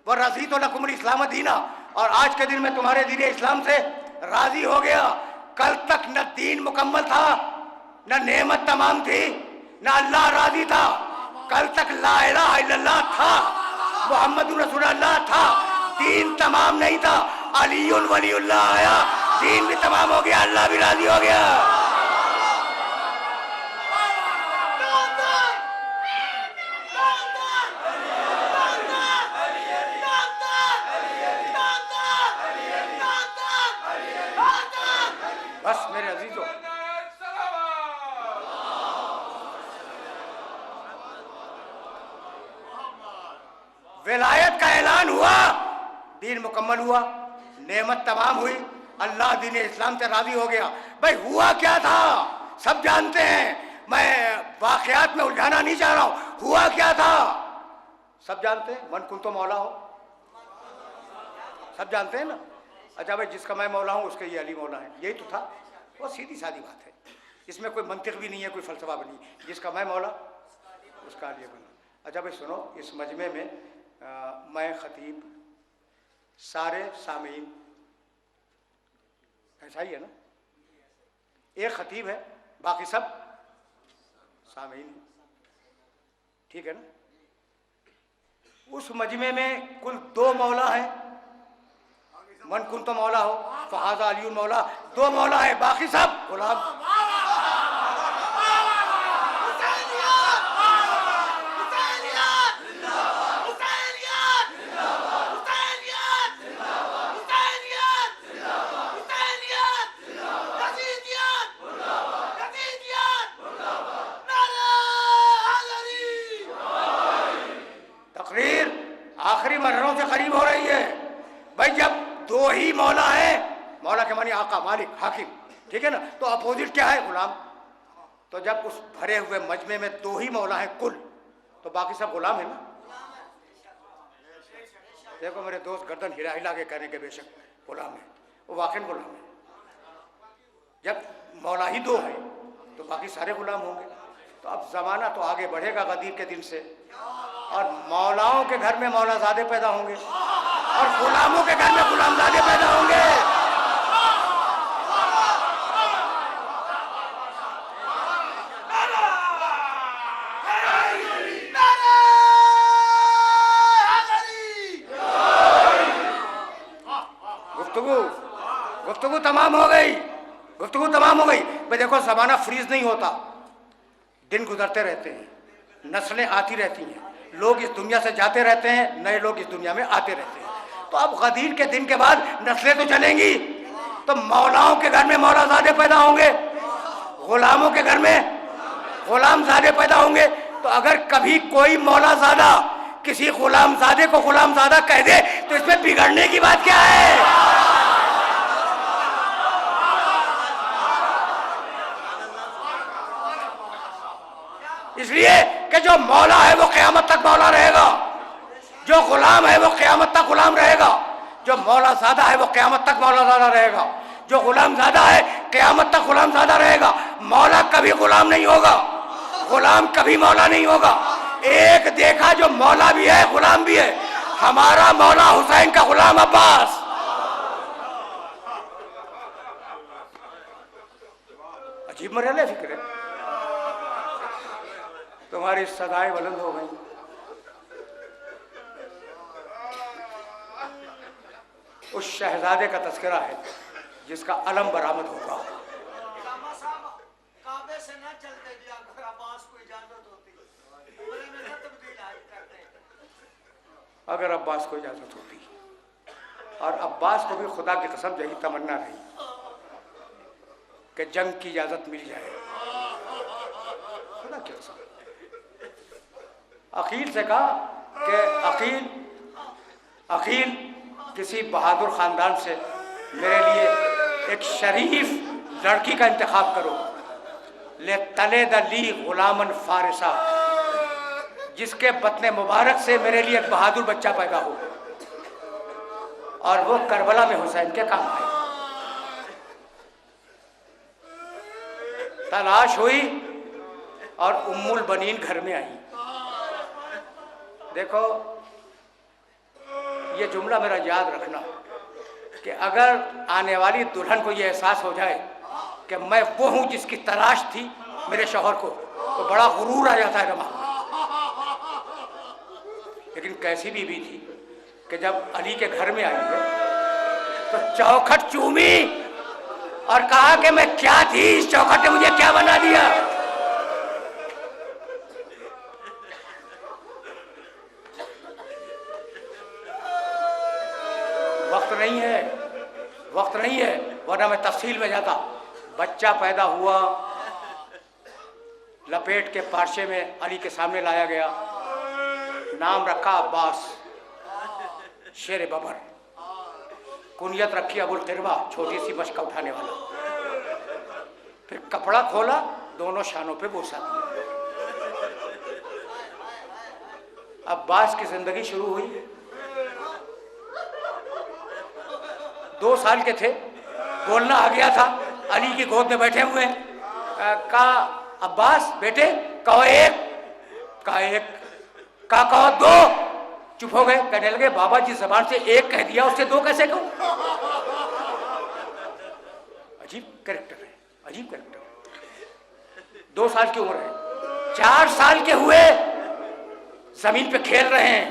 वो रज़ी तो लकुमुल इस्लाम दीना, और आज के दिन में तुम्हारे दीन इस्लाम से राजी हो गया। कल तक न दीन मुकम्मल था, न नेमत तमाम थी, न अल्लाह राजी था। कल तक ला इलाहा इल्लल्लाह था, मुहम्मदुर रसूलुल्लाह था, दीन तमाम नहीं था। अलीउल वलीउल्लाह आया, दीन भी तमाम हो गया, अल्लाह भी राजी हो गया। बस मेरे अजीजों, विलायत का ऐलान हुआ, दीन मुकम्मल हुआ, नेमत तमाम हुई, अल्लाह दीन इस्लाम से राजी हो गया। भाई हुआ क्या था सब जानते हैं, मैं वाकयात में उलझाना नहीं चाह रहा हूं। हुआ क्या था सब जानते हैं। मन कुन तो मौला हो, सब जानते हैं ना। अच्छा भाई, जिसका मैं मौला हूं उसके ये अली मौला है, यही तो था। वो सीधी सादी बात है, इसमें कोई मंतिक भी नहीं है, कोई फलसफा भी नहीं। जिसका मैं मौला उसका अली बना। अच्छा भाई सुनो, इस मजमे में मैं खतीब, सारे सामीन, ऐसा ही है ना, एक खतीब है, बाकी सब सामीन, ठीक है ना। उस मजमे में कुल 2 मौला हैं। मन कुन तो मौला हो, फहाजा अली मौला, 2 मौला है, बाकी सब गुलाम। तकरीर आखिरी मरहलों से करीब हो रही है भाई। जब 2 ही मौला है, मौला के मानी आका, मालिक, हाकिम, ठीक है ना, तो अपोजिट क्या है? गुलाम। तो जब उस भरे हुए मजमे में 2 ही मौला है कुल, तो बाकी सब गुलाम है ना। देखो मेरे दोस्त गर्दन हिला हिला के कहने के बेशक गुलाम है, वो वाकई गुलाम है। जब मौला ही 2 है तो बाकी सारे गुलाम होंगे। तो अब जमाना तो आगे बढ़ेगा गदीर के दिन से, और मौलाओं के घर में मौलाजादे पैदा होंगे और गुलामों के घर में गुलामजादे पैदा होंगे। गुफ्तगू तमाम हो गई, गुफ्तगू तमाम हो गई। भाई देखो, जमाना फ्रीज नहीं होता, दिन गुजरते रहते हैं, नस्लें आती रहती हैं, लोग इस दुनिया से जाते रहते हैं, नए लोग इस दुनिया में आते रहते हैं। तो अब गदीर के दिन के बाद नस्लें तो चलेंगी, तो मौलाओं के घर में मौलाजादे पैदा होंगे, गुलामों के घर में गुलामजादे पैदा होंगे। तो अगर कभी कोई मौलाजादा किसी गुलामजादे को गुलामजादा कह दे तो इसमें बिगड़ने की बात क्या है? इसलिए कि जो मौला है वो क़यामत तक मौला रहेगा, जो गुलाम है वो क़यामत तक गुलाम रहेगा, जो मौलाज़ादा है वो क़यामत तक मौलाज़ादा रहेगा, जो गुलामज़ादा है क़यामत तक गुलामज़ादा रहेगा। मौला कभी गुलाम नहीं होगा, गुलाम कभी मौला नहीं होगा। एक देखा जो मौला भी है गुलाम भी है, हमारा मौला हुसैन का गुलाम अब्बास। अजीब मरहले फिक्र है, तुम्हारी सदाएं बुलंद हो गई। उस शहजादे का तस्करा है जिसका अलम बरामद होगा। अगर अब्बास को इजाजत होती, और अब्बास को भी खुदा की कसम यही तमन्ना रही कि जंग की इजाजत मिल जाए, खुदा की कसम। अकील से कहा कि अकील किसी बहादुर ख़ानदान से मेरे लिए एक शरीफ लड़की का इंतखाब करो, ले तले दली गुलामन फारिसा, जिसके बतने मुबारक से मेरे लिए एक बहादुर बच्चा पैदा हो, और वो करबला में हुसैन के काम आए। तलाश हुई और उम्मुल बनीन घर में आई। देखो ये जुमला मेरा याद रखना कि अगर आने वाली दुल्हन को ये एहसास हो जाए कि मैं वो हूँ जिसकी तलाश थी मेरे शौहर को, तो बड़ा गुरूर आ जाता है दिमाग में। लेकिन कैसी बीवी थी कि जब अली के घर में आई है तो चौखट चूमी और कहा कि मैं क्या थी, इस चौखट ने मुझे क्या बना दिया। वक्त नहीं है वरना मैं तफसील में जाता। बच्चा पैदा हुआ, लपेट के पार्शे में अली के सामने लाया गया, नाम रखा अब्बास, शेर बबर, कुनियत रखी अबुल क़िरवा, छोटी सी बशका उठाने वाला। फिर कपड़ा खोला, दोनों शानों पे बोसा दिया। अब्बास की जिंदगी शुरू हुई। 2 साल के थे, बोलना आ गया था, अली की गोद में बैठे हुए। कहा अब्बास बेटे, कहो एक, कहा एक, कहो 2, चुप हो गए। कहने लगे बाबा जिस जबान से एक कह दिया उससे 2 कैसे कहूं। अजीब कैरेक्टर है, अजीब कैरेक्टर। 2 साल की उम्र है, 4 साल के हुए जमीन पे खेल रहे हैं।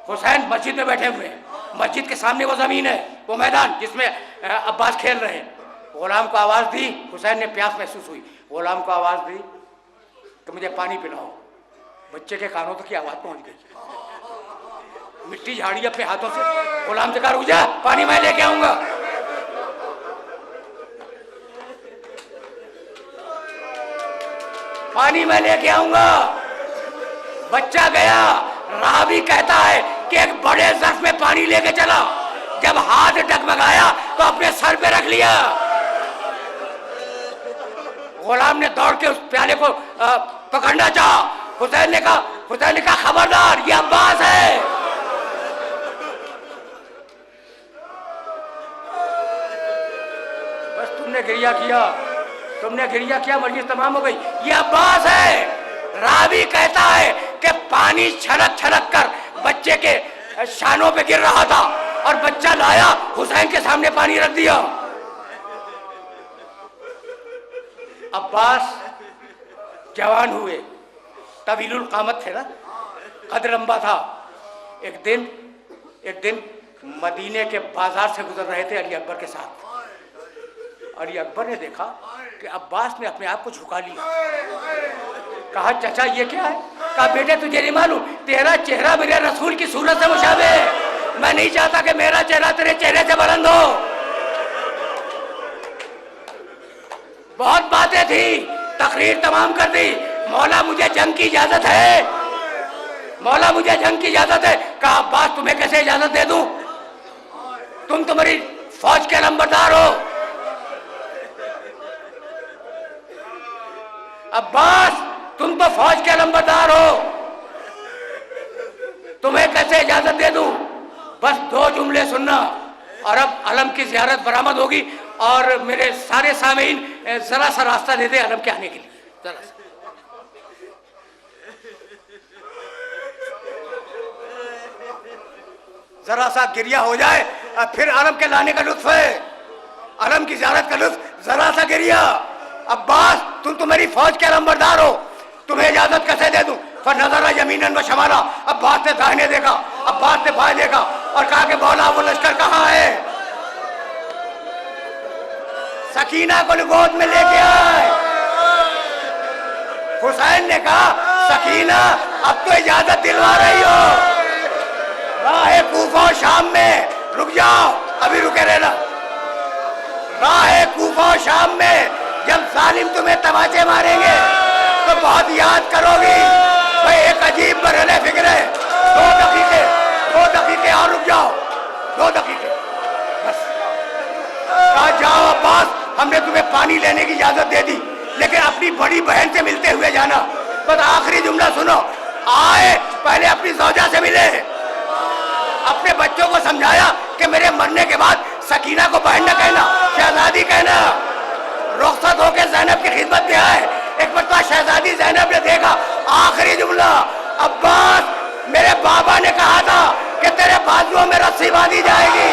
हुसैन मस्जिद में बैठे हुए हैं, मस्जिद के सामने वो जमीन है, वो मैदान जिसमें अब्बास खेल रहे हैं। गुलाम को आवाज दी, हुसैन ने प्यास महसूस हुई, गुलाम को आवाज दी कि मुझे पानी पिलाओ। बच्चे के कानों तक की आवाज पहुंच गई। मिट्टी झाड़ी अपने हाथों से, गुलाम से कहा रुक जा, पानी मैं लेके आऊंगा। पानी मैं लेके आऊंगा। बच्चा गया, रावी कहता है कि एक बड़े ज़र्फ में पानी लेके चला। जब हाथ डगमगाया तो अपने सर पे रख लिया। गुलाम ने दौड़ के उस प्याले को पकड़ना चाहा। हुसैन ने कहा खबरदार, ये अब्बास है। बस तुमने गिरिया किया, मर्जी तमाम हो गई। ये अब्बास है। रावी कहता है कि पानी छलक छलक कर बच्चे के शानों पे गिर रहा था और बच्चा लाया, हुसैन के सामने पानी रख दिया। अब्बास जवान हुए, तवीलुल कामत थे ना, कद लंबा था। एक दिन मदीने के बाजार से गुजर रहे थे अली अकबर के साथ। अली अकबर ने देखा कि अब्बास ने अपने आप को झुका लिया। कहा चाचा ये क्या है। कहा बेटे तुझे नहीं मालूम, तेरा चेहरा मेरे रसूल की सूरत से मुशाबे है। मैं नहीं चाहता कि मेरा चेहरा तेरे चेहरे से बुलंद हो। बहुत बातें थी, तकरीर तमाम कर दी। मौला मुझे जंग की इजाजत है, मौला मुझे जंग की इजाजत है। कहा अब्बास तुम्हें कैसे इजाजत दे दूं, तुम तो मेरी फौज के नंबरदार हो। अब्बास तुम तो फौज के नंबरदार हो, तुम्हें कैसे इजाजत दे दूं। बस 2 जुमले सुनना और अब अलम की जियारत बरामद होगी। और मेरे सारे सामीन जरा सा रास्ता दे दे अलम के आने के लिए, जरा सा। जरा सा गिरिया हो जाए फिर अलम के लाने का लुत्फ है, अलम की जियारत का लुत्फ। जरा सा गिरिया। अब्बास तुम तो मेरी फौज के नंबरदार हो, तुम्हें इजाजत कैसे दे दूं। फिर नजरा यमीनन व शमाला, अब्बास ने दाहिने देखा, अब्बास ने बाएं देखा और कहा कि मौला वो लश्कर कहाँ है। सकीना को गोद में लेके आए। हुसैन ने कहा सकीना अब तो इजाजत दिलवा रही हो, राह कूफा शाम में रुक जाओ, अभी रुके रहना। राह कूफा शाम में जब जालिम तुम्हें तमाचे मारेंगे तो बहुत याद करोगी। भाई एक अजीब मरहले फिक्र है। 2 दकीके और रुक जाओ, 2 दकीके बस। कहा जाओ अब्बास, हमने तुम्हें पानी लेने की इजाजत दे दी, लेकिन अपनी बड़ी बहन से मिलते हुए जाना। बस आखिरी जुमला सुनो। आए पहले अपनी ज़ौजा से मिले, अपने बच्चों को समझाया कि मेरे मरने के बाद सकीना को बहन न कहना, शहजादी कहना। रुखसत होकर ज़ैनब की खिदमत में आए। एक मरतबा शहजादी ज़ैनब ने देखा, आखिरी जुमला, अब्बास मेरे बाबा ने कहा था कि तेरे बाजुओं में बांधी जाएगी।